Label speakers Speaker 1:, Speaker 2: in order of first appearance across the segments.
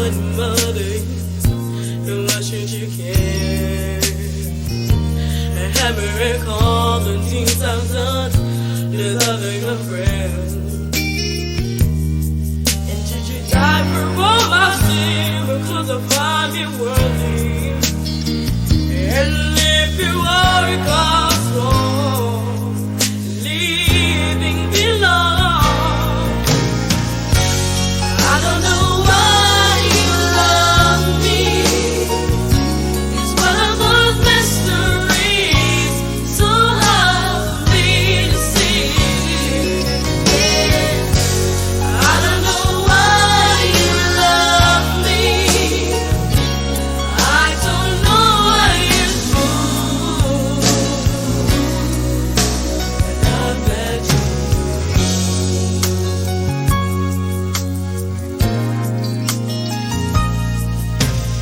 Speaker 1: wouldn't bother you. And why should you care? And have me recall the things I've done to loving a friend. And did you die for all my sin because I find you worthy? And if you are a gospel, leaving below. I don't know why you love me. It's one of those mysteries, so hard for me to see. I don't know why you love me. I don't know why it's true. And I bet you.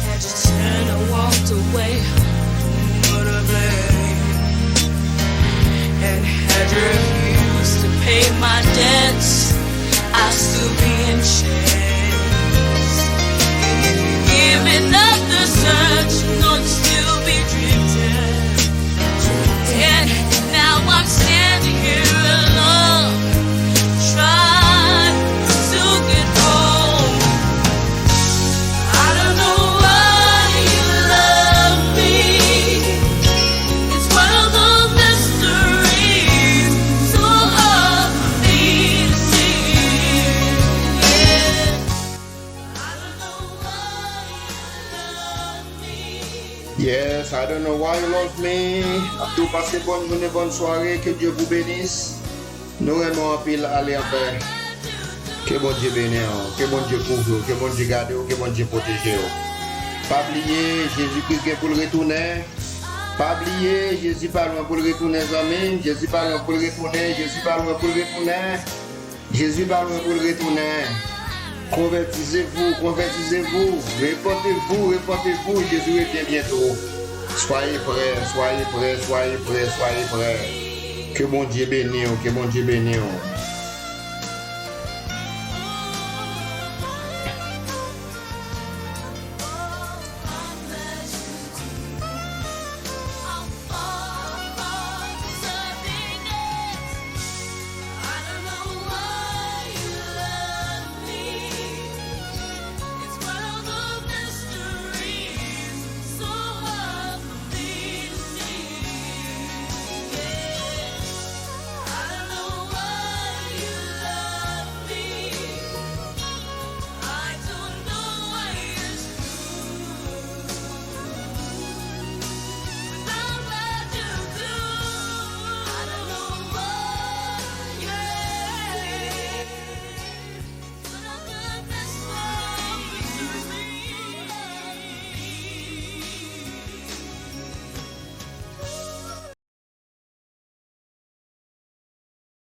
Speaker 1: Had you turned and walked away, what a blame. And had you refused to pay my debts, I'd still be in chains. And if you give up the search, I'd still be drifting. And now I'm standing here alone, trying to get home. I don't know why you love me. It's one of those mysteries, so hard for me to see. I don't know why you love me.
Speaker 2: Yes, I don't know why you love me. Abdou, passez bonne journée, bonne soirée. Que Dieu vous bénisse. Nous aimons en pile aller en paix. Que bon Dieu bénisse, que bon Dieu couvre, que bon Dieu garde, que bon Dieu protège. Pas oublier, Jésus-Christ est pour le retourner. Pas oublier, Jésus pas loin pour le retourner, amis. Jésus pas loin pour le retourner. Jésus pas loin pour le retourner. Jésus pas loin pour le retourner. Convertissez-vous, convertissez-vous. Répentez-vous, répentez-vous. Jésus est bientôt. Soyez prêts, soyez prêts, soyez prêts, soyez prêts. Que bon Dieu bénisse, que bon Dieu bénisse.